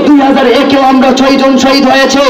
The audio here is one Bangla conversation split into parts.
2001-এও আমরা 6 জন শহীদ হয়েছে।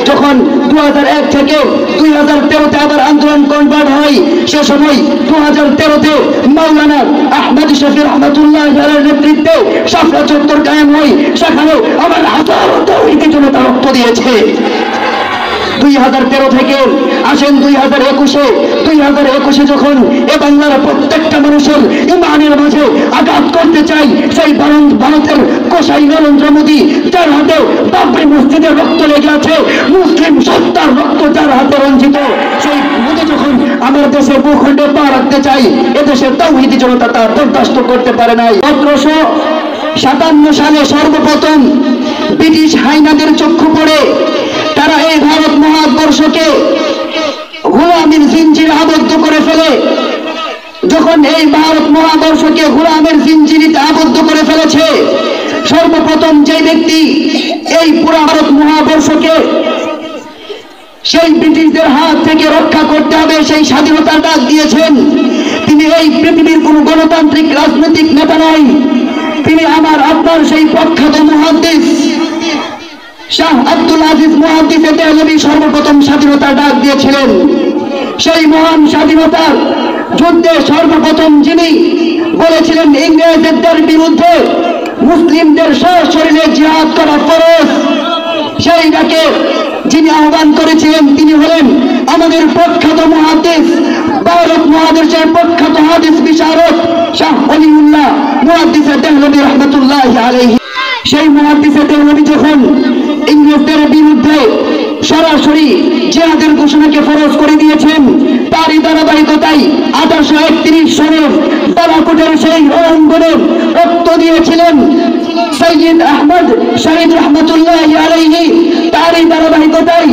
যখন 2001 থেকে 2013-তে আবার আন্দোলন কনভার্ট হয়, সে সময় 2013-তে মাওলানা আহমদ শফি রহমাতুল্লাহ আলাইহির নেতৃত্বে শাপলা চত্বর কায়েম হয়, সেখানে আমার হাজারো তাওহীদি জনতা রক্ত দিয়েছে। 2013 থেকে আসেন 2021-এ যখন এ বাংলার প্রত্যেকটা মানুষের ইমানের মাঝে আঘাত করতে চাই, সেই ভারতের কসাই নরেন্দ্র মোদী, যার হাতে বাবরি মসজিদের রক্ত লেগে আছে, মুসলিম সত্তার রক্ত যার হাতে রঞ্জিত, সেই মোদী যখন আমার দেশের ভূখণ্ডে পা রাখতে চাই, এদেশের তাওহীদি জনতা তা বরদাস্ত করতে পারে নাই। 1757 সালে সর্বপ্রথম ব্রিটিশ হাইনাদের চক্ষু পড়ে তারা এই ভারত মহাবর্ষকে গোলামীর জিঞ্জিরে আবদ্ধ করে ফেলে। যখন এই ভারত মহাবর্ষকে গোলামের জিঞ্জিরিতে আবদ্ধ করে ফেলেছে, সর্বপ্রথম যে ব্যক্তি এই পুরা ভারত মহাবর্ষকে সেই ব্রিটিশদের হাত থেকে রক্ষা করতে হবে, সেই স্বাধীনতার ডাক দিয়েছেন, তিনি এই পৃথিবীর কোন গণতান্ত্রিক রাজনৈতিক নেতা নয়, তিনি আমার আপনার সেই প্রখ্যাত মুহাদ্দিস শাহ আব্দুল আজিজ মুহাদ্দিস দেহলভী সর্বপ্রথম স্বাধীনতার ডাক দিয়েছিলেন। সেই মহান স্বাধীনতার যুদ্ধে সর্বপ্রথম যিনি বলেছিলেন ইংরেজদের বিরুদ্ধে মুসলিমদের সশরীরে জিহাদ করা ফরজ, সেই ডাকে যিনি আহ্বান করেছিলেন তিনি হলেন আমাদের প্রখ্যাত মুহাদ্দিস, ভারত মহাদেশের প্রখ্যাত হাদিস বিশারদ শাহ ওলিউল্লাহ মুহাদ্দিস দেহলভী রহমাতুল্লাহি আলাইহি। সেই মুহাদ্দিস দেহলভী যখন ইংরেজদের বিরুদ্ধে সরাসরি জিহাদের ঘোষণাকে ফরজ করে দিয়েছেন, তারই ধারাবাহিকতায় 1831 সনের বালাকোটের সেই রণাঙ্গনে রক্ত দিয়েছিলেন সৈয়দ আহমদ শহীদ রহমাতুল্লাহি আলাইহি। তারই ধারাবাহিকতায়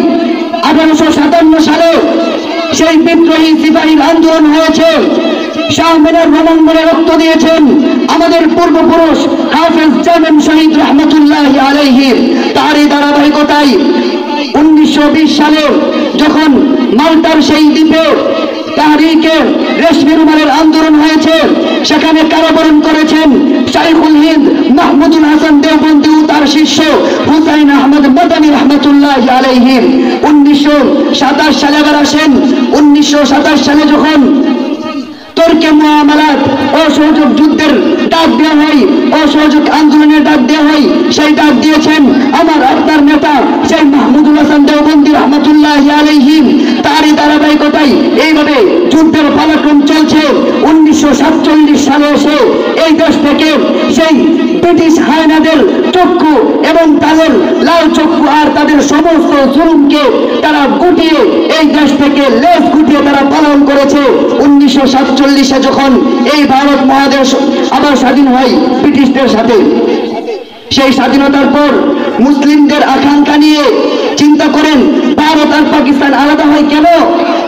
1857 সালে সেই বিদ্রোহী সিপাহীর আন্দোলন হয়েছে, শাহ মিনার রণাঙ্গনে রক্ত দিয়েছেন আমাদের পূর্বপুরুষ হাফেজ জামিন শহীদ রহমাতুল্লাহি আলাইহি। তারই ধারাবাহিকতায় 1920 সালে যখন মাল্টার সেই দ্বীপে তাহরিকে রেশমি রুমালের আন্দোলন হয়েছে, সেখানে কারাবরণ করেছেন শাইখুল হিন্দ মাহমুদুল হাসান দেওবন্দি ও তার শিষ্য হুসাইন আহমদ মাদানী রহমাতুল্লাহি আলাইহি। 1927 সালে আবার আসেন, 1927 সালে যখন তর্কে মুআমালাত অসহযোগ যুদ্ধের ডাক দেওয়া হয়, অসহযোগ আন্দোলনের ডাক দেওয়া হয়, সেই ডাক দিয়েছেন আমার আপনার নেতা সেই মাহমুদুল হাসান দেওবন্দি রহমাতুল্লাহি আলাইহি। তারই ধারাবাহিকতায় এইভাবে যুদ্ধের পালাক্রম চলছে। 1947 সালে এসে এই দেশ থেকে সেই ব্রিটিশ হায়নাদের চক্ষু এবং তাদের লাল চক্ষু আর তাদের সমস্ত জুলুমকে তারা গুটিয়ে এই দেশ থেকে লেজ গুটিয়ে তারা পালন করেছে। 1947-এ যখন এই ভারত মহাদেশ আবার স্বাধীন হয় ব্রিটিশদের সাথে, সেই স্বাধীনতার পর মুসলিমদের আকাঙ্ক্ষা নিয়ে চিন্তা করেন ভারত আর পাকিস্তান আলাদা হয় কেন?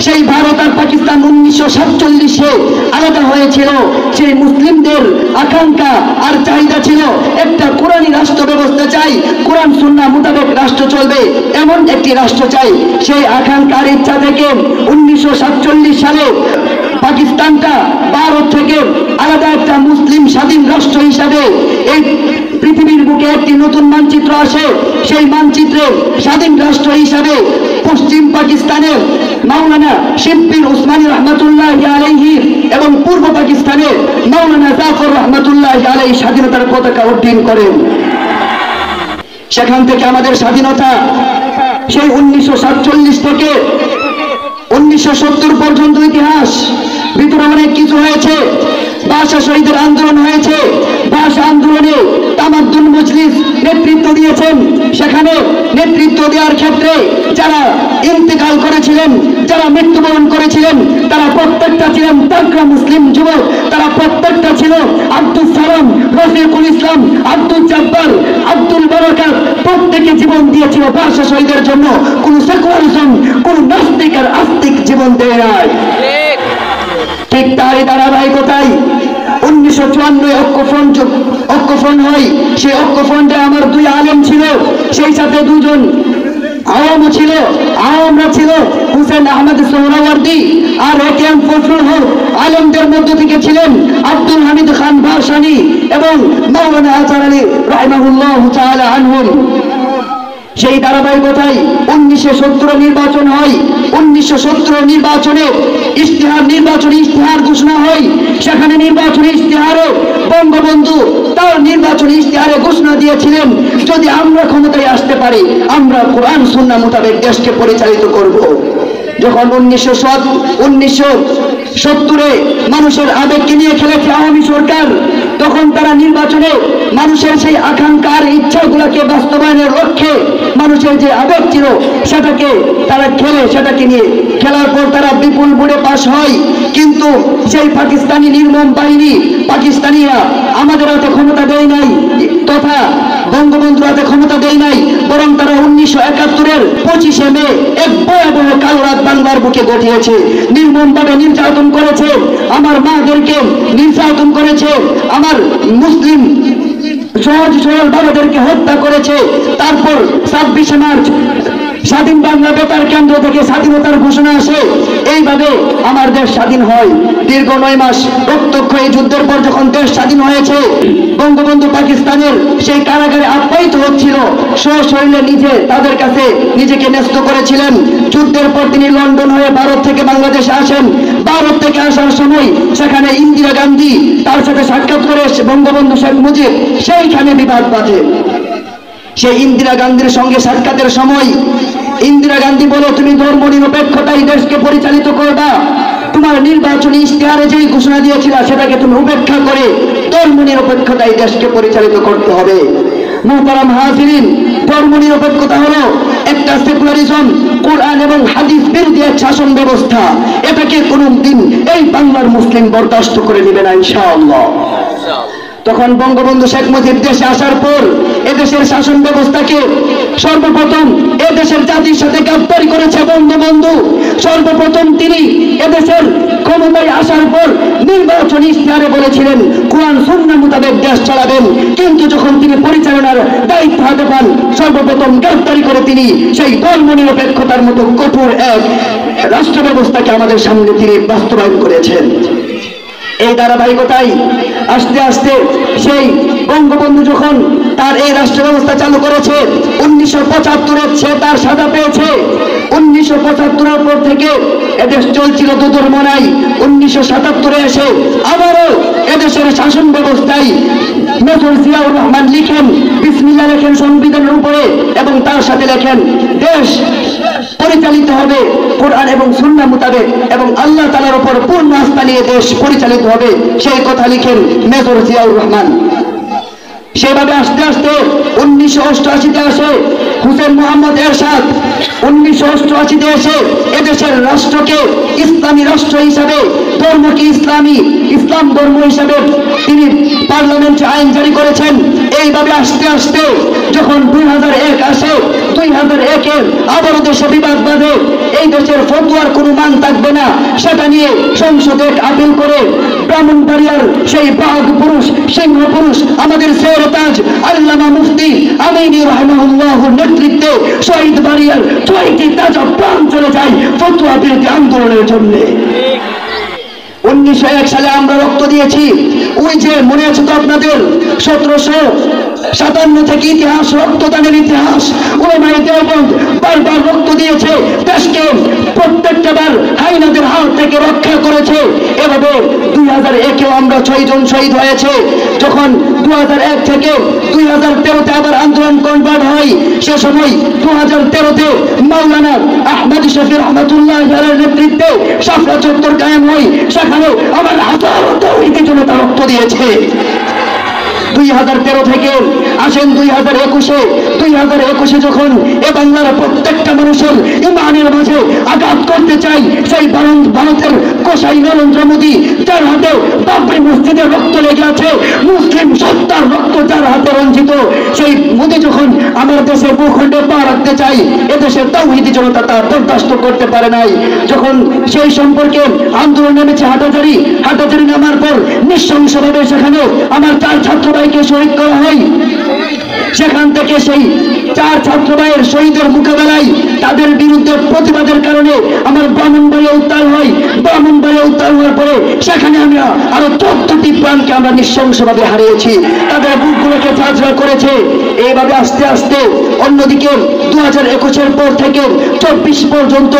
সেই ভারত আর পাকিস্তান 1947-এ আলাদা হয়েছিল। সেই মুসলিমদের আকাঙ্ক্ষা আর চাহিদা ছিল একটা কোরআনী রাষ্ট্র ব্যবস্থা চাই, কোরআন সুন্নাহ মোতাবেক রাষ্ট্র চলবে এমন একটি রাষ্ট্র চাই। সেই আকাঙ্ক্ষার ইচ্ছা থেকে 1947 সালে পাকিস্তানটা ভারত থেকে আলাদা একটা মুসলিম স্বাধীন রাষ্ট্র হিসাবে এই পৃথিবীর বুকে একটি নতুন মানচিত্র আসে। সেই মানচিত্রে স্বাধীন রাষ্ট্র হিসাবে পশ্চিম পাকিস্তানের মাওলানা শিববির উসমানী রহমাতুল্লাহি আলাইহি এবং পূর্ব পাকিস্তানের মাওলানা জাফর রহমাতুল্লাহি আলাইহি স্বাধীনতার পতাকা উড্ডীন করেন। সেখান থেকে আমাদের স্বাধীনতা সেই 1947 থেকে 1970 পর্যন্ত ইতিহাস, ভিতরে অনেক কিছু হয়েছে। ভাষা শহীদের আন্দোলন হয়েছে, ভাষা আন্দোলনে তামাদ্দুন মজলিস নেতৃত্ব দিয়েছেন। সেখানে নেতৃত্ব দেওয়ার ক্ষেত্রে যারা ইন্তেকাল করেছিলেন, যারা মৃত্যুবরণ করেছিলেন, তারা প্রত্যেকটা ছিলেন তাগড়া মুসলিম যুবক। তারা প্রত্যেকটা ছিল আব্দুল সালাম, রফিকুল ইসলাম, আব্দুল জব্বার, আব্দুল বারাকাত, প্রত্যেকে জীবন দিয়েছিল ভাষা শহীদের জন্য। কোন সেকুলারিজম, কোন নাস্তিক আর আস্তিক জীবন দেয় নাই। ঠিক তারই ধারাবাহিকতায় 1954 ঐক্যফ্রন্ট হয়। সেই ঐক্যফ্রন্টে আমার 2 আলেম ছিল, সেই সাথে 2 জন আওয়ামরা ছিল হুসেন আহমদ সোহরাওয়ার্দী আর একেএম ফজলুল হক। আলেমদের মধ্য থেকে ছিলেন আব্দুল হামিদ খান ভাসানী এবং মাওলানা আজহার আলী রাহিমাহুল্লাহ তাআলা আনহুম। সেই ধারাবাহিকতায় 1970 নির্বাচন হয়। 1970 নির্বাচনে নির্বাচনী ইশতেহার ঘোষণা হয়। সেখানে নির্বাচনী ইশতেহারে বঙ্গবন্ধু তার নির্বাচনী ইশতেহারে ঘোষণা দিয়েছিলেন, যদি আমরা ক্ষমতায় আসতে পারি আমরা কোরআন সুন্নাহ মোতাবেক দেশকে পরিচালিত করব। যখন 1970 মানুষের আবেগকে নিয়ে খেলেছে আওয়ামী সরকার, তখন তারা নির্বাচনে মানুষের সেই আকাঙ্ক্ষার ইচ্ছাগুলোকে বাস্তবায়নের লক্ষ্যে মানুষের যে আবেগ ছিল সেটাকে তারা সেটাকে নিয়ে খেলার পর তারা বিপুল ভোটে পাশ হয়। কিন্তু সেই পাকিস্তানি নির্মম বাহিনী, পাকিস্তানিরা আমাদের হাতে ক্ষমতা দেয় নাই, তথা বঙ্গবন্ধুর হাতে ক্ষমতা দেয় নাই, বরং তারা 1971-এর 25শে মে এক ভয়াবহ কালো রাত বাংলার বুকে ঘটিয়েছে। নির্মমভাবে নির্যাতন করেছে, আমার মাদেরকে নির্যাতন করেছে, আমার মুসলিম সহজ সরল বাবাদেরকে হত্যা করেছে। তারপর 26শে মার্চ স্বাধীন বাংলা বেতার কেন্দ্র থেকে স্বাধীনতার ঘোষণা আসে। এইভাবে আমার দেশ স্বাধীন হয়। দীর্ঘ 9 মাস রক্তক্ষয়ী যুদ্ধের পর যখন দেশ স্বাধীন হয়েছে, বঙ্গবন্ধু পাকিস্তানের সেই কারাগারে আপ্যায়িত হচ্ছিল, সশরীরে তাদের কাছে নিজেকে ন্যস্ত করেছিলেন। যুদ্ধের পর তিনি লন্ডন হয়ে ভারত থেকে বাংলাদেশে আসেন। ভারত থেকে আসার সময় সেখানে ইন্দিরা গান্ধী তার সাথে সাক্ষাৎ করে বঙ্গবন্ধু শেখ মুজিব, সেইখানে বিবাদ বাঁধে। সেই ইন্দিরা গান্ধীর সঙ্গে সাক্ষাতের সময় ইন্দিরা গান্ধী বলে, তুমি ধর্ম নিরপেক্ষতায় দেশকে পরিচালিত করবা, তোমার নির্বাচনী ইশতেহারে যেই ঘোষণা দিয়েছিল সেটাকে তুমি উপেক্ষা করে ধর্ম নিরপেক্ষতায় দেশকে পরিচালিত করতে হবে। মুহতারাম হাজিরিন, ধর্ম নিরপেক্ষতা হলো একটা সেকুলারিজম, কোরআন এবং হাদিস বিরোধী এক শাসন ব্যবস্থা। এটাকে কোনদিন এই বাংলার মুসলিম বরদাস্ত করে নেবে না ইনশাআল্লাহ। তখন বঙ্গবন্ধু শেখ মুজিব দেশে আসার পর এদেশের শাসন ব্যবস্থাকে সর্বপ্রথম এদেশের জাতির সাথে গাদ্দারি করেছে বঙ্গবন্ধু। সর্বপ্রথম তিনি এদেশের ক্ষমতায় আসার পর নির্বাচনী ইশতেহারে বলেছিলেন কোরআন সুন্নাহ মোতাবেক দেশ চালাবেন, কিন্তু যখন তিনি পরিচালনার দায়িত্ব হাতে পান সর্বপ্রথম গাদ্দারি করে তিনি সেই ধর্ম নিরপেক্ষতার মতো কঠোর এক রাষ্ট্র ব্যবস্থাকে আমাদের সামনে তিনি বাস্তবায়ন করেছেন। এই ধারাবাহিকতায় আস্তে আস্তে সেই বঙ্গবন্ধু যখন তার এই রাষ্ট্র ব্যবস্থা চালু করেছে, 1975-এ সে তার সাজা পেয়েছে। 1975-এর পর থেকে এদেশ চলছিল দুর্মনাই। 1977-এ এসে আবারও এদেশের শাসন ব্যবস্থায় মেজর জিয়াউর রহমান লিখেন, বিসমিল্লাহ লেখেন সংবিধানের উপরে, এবং তার সাথে লেখেন দেশ পরিচালিত হবে কোরআন এবং সুন্নাহ মোতাবেক এবং আল্লাহ তাআলার উপর পূর্ণ আস্থা নিয়ে দেশ পরিচালিত হবে, সেই কথা লিখেন মেজর জিয়াউর রহমান। সেভাবে আস্তে আস্তে 1988-তে আসে হুসেন মোহাম্মদ এরশাদ। 1988-তে এসে এদেশের রাষ্ট্রকে ইসলামী রাষ্ট্র হিসাবে, ধর্মকে ইসলাম ধর্ম হিসাবে তিনি পার্লামেন্টে আইন জারি করেছেন। এইভাবে আস্তে আস্তে যখন 2001 আসে, 2001-এ আবারও দেশে বিবাদ বাঁধে। এই দেশের ফতোয়ার কোনো মান থাকবে না, সেটা নিয়ে সংসদে আপিল করে ব্রাহ্মণবাড়িয়ার সেই বাঘ পুরুষ, সিংহ পুরুষ, আমাদের সেরতাজ আল্লামা মুফতি আমিনী রাহিমাহুল্লাহর নেতৃত্বে শহীদ বাড়িয়ার 6টি তাজা প্রাণ চলে যায় ফতোয়া বিরোধী আন্দোলনের জন্য। 1901 সালে আমরা রক্ত দিয়েছি। ওই যে মনে আছে তো আপনাদের 1757 থেকে ইতিহাস, রক্তদানের ইতিহাস। উলামায়ে দেওবন্দ বারবার রক্ত দিয়েছে, দেশকে প্রত্যেকটা বার হাইনাদের হাত থেকে রক্ষা করেছে। এভাবে 2001-এও আমরা 6 জন শহীদ হয়েছে। যখন 2001 থেকে 2013-তে আবার আন্দোলন কনভার্ট হয়, সে সময় 2013-তে মাওলানা আহমদ শফি রহমাতুল্লাহ আলাইহির নেতৃত্বে শাপলা চত্বর কায়েম হয়। সেখানে আমার হাজারো তাওহীদি জনতা রক্ত দিয়েছে। 2013 থেকে আসেন 2021-এ যখন এ বাংলার প্রত্যেকটা মানুষের ইমানের মাঝে আঘাত করতে চাই, সেই ভারতের কসাই নরেন্দ্র মোদী যার হাতে বাবরি মসজিদের রক্ত লেগে আছে, মুসলিম সত্তার রক্ত যার হাতে রঞ্জিত, সেই মোদী যখন আমার দেশের ভূখণ্ডে পা রাখতে চাই, এদেশের তাওহীদি জনতা তা বরদাস্ত করতে পারে নাই। যখন সেই সম্পর্কে আন্দোলন নেমেছে হাটাজারি নামার পর নৃশংসভাবে সেখানে আমার 4 ছাত্র ভাইকে শহীদ করা হয়। সেখান থেকে সেই 4 ছাত্র ভাইয়ের শহীদের মোকাবেলায় তাদের বিরুদ্ধে প্রতিবাদের কারণে আমার ব্রাহ্মণবাড়িয়া উত্তাল হয়। ব্রাহ্মণবাড়িয়া উত্তাল হওয়ার পরে সেখানে আমরা আরো 14টি প্রাণকে আমরা নৃশংসভাবে হারিয়েছি, তাদের বুকগুলোকে ঝাঁঝরা করেছে। এইভাবে আস্তে আস্তে অন্যদিকে 2021-এর পর থেকে 24 পর্যন্ত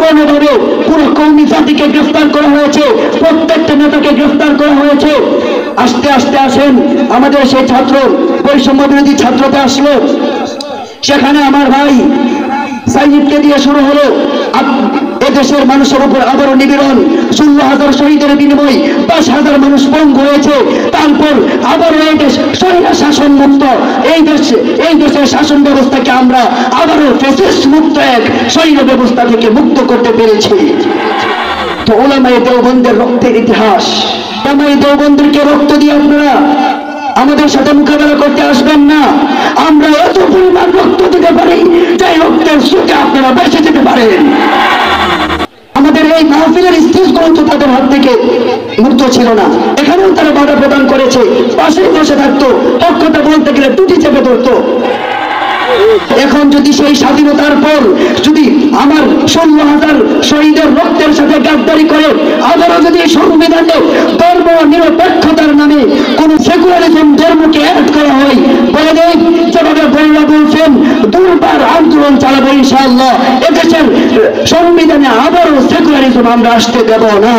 গণভাবে পুরো কওমি জাতিকে গ্রেফতার করা হয়েছে, প্রত্যেকটা নেতাকে গ্রেফতার করা হয়েছে। আস্তে আস্তে আসেন আমাদের সেই ছাত্র বৈষম্য বিরোধী ছাত্রতা আসলো, সেখানে আমার ভাই সাইদকে দিয়ে শুরু হলো এদেশের মানুষের উপর আবারও নিপীড়ন। 16,000 শহীদের বিনিময় 5,000 মানুষ পঙ্গু হয়েছে। তারপর আবারও এই দেশ স্বৈরা শাসন মুক্ত, এই দেশের শাসন ব্যবস্থাকে আমরা আবারও ফ্যাসিস্ট মুক্ত এক স্বৈর ব্যবস্থা থেকে মুক্ত করতে পেরেছি। তো ওলামায়ে দেওবন্দের রক্তের ইতিহাস, ওলামায়ে দেওবন্দেরকে রক্ত দিয়ে আপনারা আমাদের সাথে মোকাবেলা করতে আসবেন না। আমরা এত পরিমাণ রক্ত দিতে পারি যে রক্তের স্রোতে আপনারা বেঁচে যেতে পারেন। আমাদের এই মাহফিলের স্টেজগুলো তো তাদের হাত থেকে মুক্ত ছিল না, এখানেও তারা বাধা প্রদান করেছে, পাশেই বসে থাকতো, কথা বলতে গেলে টুটি চেপে ধরতো। এখন যদি সেই স্বাধীনতার পর যদি আমার 16,000 শহীদের রক্তের সাথে গাদ্দারি করে আবারও যদি সংবিধানে ধর্ম নিরপেক্ষতার নামে কোন সেকুলারিজম ধর্মকে অ্যাড করা হয়, বলে দেয় যেভাবে বইরা বলছেন দুর্বার আন্দোলন চালাবো ইনশাআল্লাহ, এদেশের সংবিধানে আবারও সেকুলারিজম আমরা আসতে দেব না।